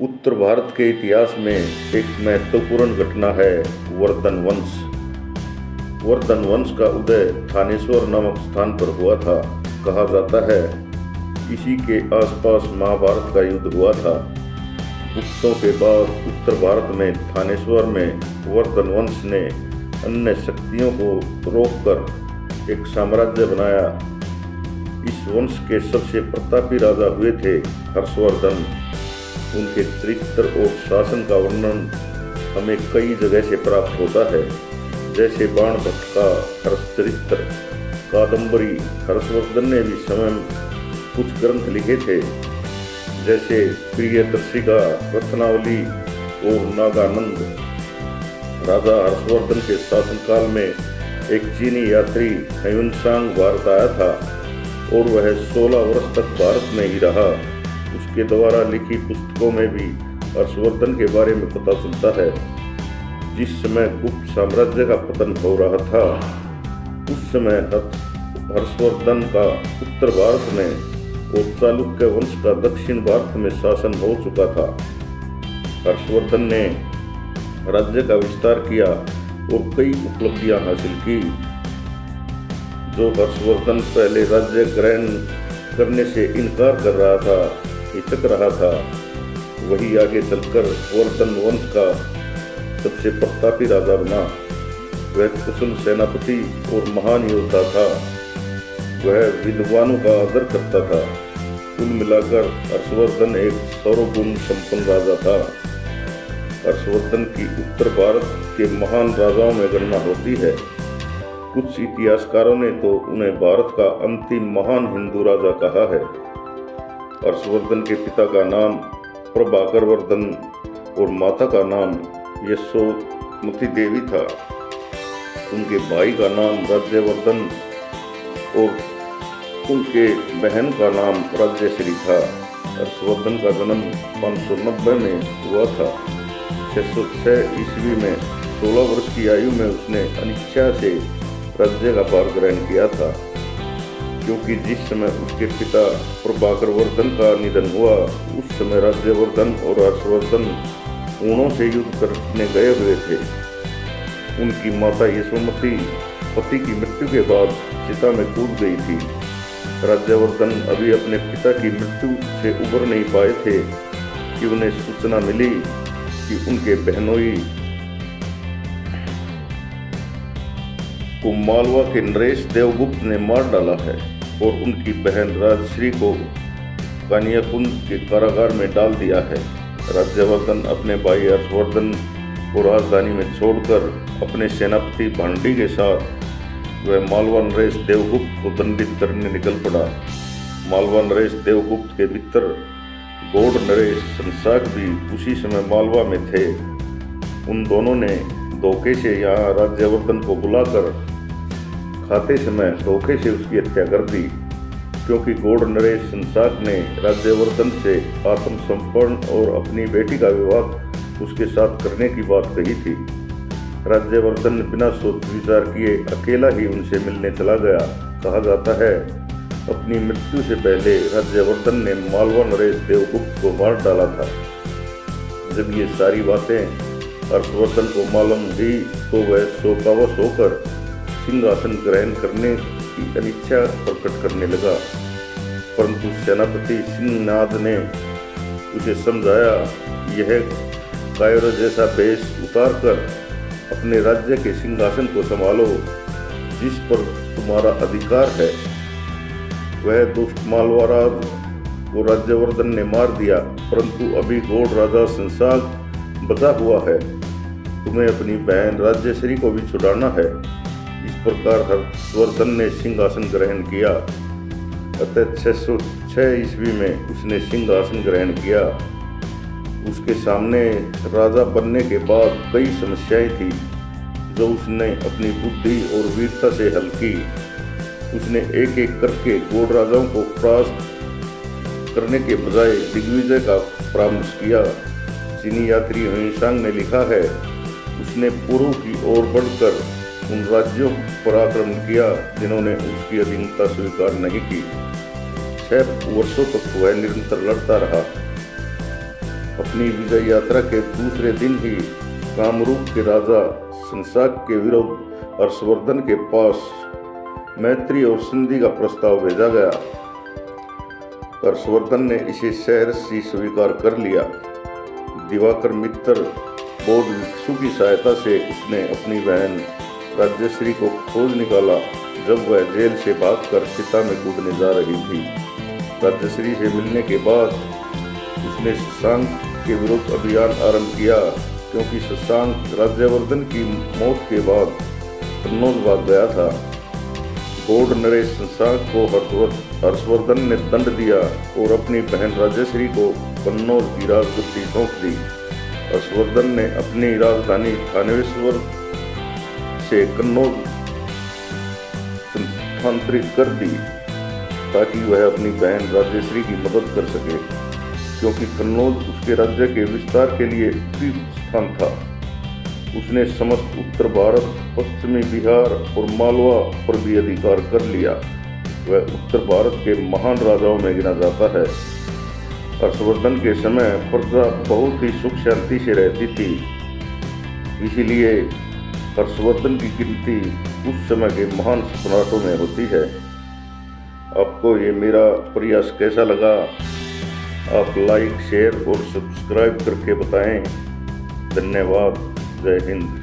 उत्तर भारत के इतिहास में एक महत्वपूर्ण घटना है वर्धन वंश। वर्धन वंश का उदय थानेश्वर नामक स्थान पर हुआ था। कहा जाता है इसी के आसपास महाभारत का युद्ध हुआ था। गुप्तों के बाद उत्तर भारत में थानेश्वर में वर्धन वंश ने अन्य शक्तियों को रोककर एक साम्राज्य बनाया। इस वंश के सबसे प्रतापी राजा हुए थे हर्षवर्धन। उनके चरित्र और शासन का वर्णन हमें कई जगह से प्राप्त होता है, जैसे बाण भट्ट का हर्षचरित्र, कादम्बरी। हर्षवर्धन ने भी स्वयं कुछ ग्रंथ लिखे थे, जैसे प्रियदर्शिका, रत्नावली और नागानंद। राजा हर्षवर्धन के शासनकाल में एक चीनी यात्री ह्वेनसांग भारत आया था और वह 16 वर्ष तक भारत में ही रहा। उसके द्वारा लिखी पुस्तकों में भी हर्षवर्धन के बारे में पता चलता है। जिस समय गुप्त साम्राज्य का पतन हो रहा था, उस समय हर्षवर्धन का उत्तर भारत में और चालुक्य वंश का दक्षिण भारत में शासन हो चुका था। हर्षवर्धन ने राज्य का विस्तार किया और कई उपलब्धियां हासिल की। जो हर्षवर्धन पहले राज्य ग्रहण करने से इनकार कर रहा था, हिचक रहा था, वही आगे चलकर वर्धन वंश का सबसे प्रतापी राजा बना। वह कुशल सेनापति और महान योद्धा था। वह विद्वानों का आदर करता था। कुल मिलाकर हर्षवर्धन एक सर्वगुण संपन्न राजा था। हर्षवर्धन की उत्तर भारत के महान राजाओं में गणना होती है। कुछ इतिहासकारों ने तो उन्हें भारत का अंतिम महान हिंदू राजा कहा है। हर्षवर्धन के पिता का नाम प्रभाकर वर्धन और माता का नाम यशोमती देवी था। उनके भाई का नाम राज्यवर्धन और उनके बहन का नाम राज्यश्री था। हर्षवर्धन का जन्म 590 में हुआ था। 606 ईस्वी में 16 वर्ष की आयु में उसने अनिच्छा से राज्य का भार ग्रहण किया था, क्योंकि जिस समय उसके पिता प्रभाकर वर्धन का निधन हुआ, उस समय राज्यवर्धन और हर्षवर्धन ऊणों से युद्ध करने गए हुए थे। उनकी माता यशोमती पति की मृत्यु के बाद चिता में कूद गई थी। राज्यवर्धन अभी अपने पिता की मृत्यु से उबर नहीं पाए थे कि उन्हें सूचना मिली कि उनके बहनोई को मालवा के नरेश देवगुप्त ने मार डाला है और उनकी बहन राजश्री को कानियाकुंज के कारागार में डाल दिया है। राज्यवर्धन अपने भाई हर्षवर्धन को राजधानी में छोड़कर अपने सेनापति भांडी के साथ वह मालवा नरेश देवगुप्त को दंडित करने निकल पड़ा। मालवा नरेश देवगुप्त के मित्र गौड़ नरेश संसाक भी उसी समय मालवा में थे। उन दोनों ने धोखे से यहाँ राज्यवर्धन को बुलाकर खाते समय धोखे से उसकी हत्या कर दी, क्योंकि गौड़ नरेश संसाक ने राज्यवर्धन से आत्मसमर्पण और अपनी बेटी का विवाह उसके साथ करने की बात कही थी। राज्यवर्धन बिना सोच विचार किए अकेला ही उनसे मिलने चला गया। कहा जाता है अपनी मृत्यु से पहले राज्यवर्धन ने मालवा नरेश देवगुप्त को मार डाला था। जब ये सारी बातें हर्षवर्धन को मालूम हुई तो वह शोकावश होकर सिंहासन ग्रहण करने की अनिच्छा प्रकट करने लगा, परंतु सेनापति सिंहनाद ने उसे समझाया, यह कायर जैसा वेश उतारकर अपने राज्य के सिंहासन को संभालो, जिस पर तुम्हारा अधिकार है। वह दुष्ट मालवा राज को राज्यवर्धन ने मार दिया, परंतु अभी गौड़ राजा संसाक बचा हुआ है। तुम्हें अपनी बहन राज्यश्री को भी छुड़ाना है। इस प्रकार हर्षवर्धन ने सिंहासन ग्रहण किया। अतः 606 ईस्वी में उसने सिंहासन ग्रहण किया। उसके सामने राजा बनने के बाद कई समस्याएं थी, जो उसने अपनी बुद्धि और वीरता से हल की। उसने एक एक करके गौड़ राजाओं को परास्त करने के बजाय दिग्विजय का परामर्श किया। चीनी यात्री ह्वेनसांग ने लिखा है, उसने पूर्व की ओर बढ़कर उन राज्यों पर आक्रमण किया जिन्होंने उसकी अधीनता स्वीकार नहीं की। 6 वर्षों तक वह निरंतर लड़ता रहा। अपनी विजय यात्रा के दूसरे दिन ही कामरूप के राजा शंशाक के विरुद्ध हर्षवर्धन के पास मैत्री और संधि का प्रस्ताव भेजा गया। हर्षवर्धन ने इसे सहर्ष स्वीकार कर लिया। दिवाकर मित्र बौद्ध भिक्षु की सहायता से उसने अपनी बहन राज्यश्री को खोज निकाला जब वह जेल से भागकर चिता में कूदने जा रही थी। राज्यश्री से मिलने के बाद उसने शशांक के विरुद्ध अभियान आरंभ किया, क्योंकि शशांक राज्यवर्धन की मौत के बाद कन्नौज भाग गया था। गौड़ नरेश शशांक को हर्षवर्धन ने दंड दिया और अपनी बहन राज्यश्री को कन्नौज की राजगद्दी सौंप दी। हर्षवर्धन ने अपनी राजधानी थानेश्वर से कन्नौज स्थानांतरित कर दी ताकि वह अपनी बहन राज्यश्री की मदद कर सके, क्योंकि कन्नौज उसके राज्य के विस्तार के लिए उपयुक्त स्थान था। उसने समस्त उत्तर भारत, पश्चिमी बिहार और मालवा पर भी अधिकार कर लिया। वह उत्तर भारत के महान राजाओं में गिना जाता है। हर्षवर्धन के समय प्रजा बहुत ही सुख शांति से रहती थी, इसीलिए हर्षवर्धन की गिनती उस समय के महान सम्राटों में होती है। आपको ये मेरा प्रयास कैसा लगा? आप लाइक, शेयर और सब्सक्राइब करके बताएं। धन्यवाद। जय हिंद।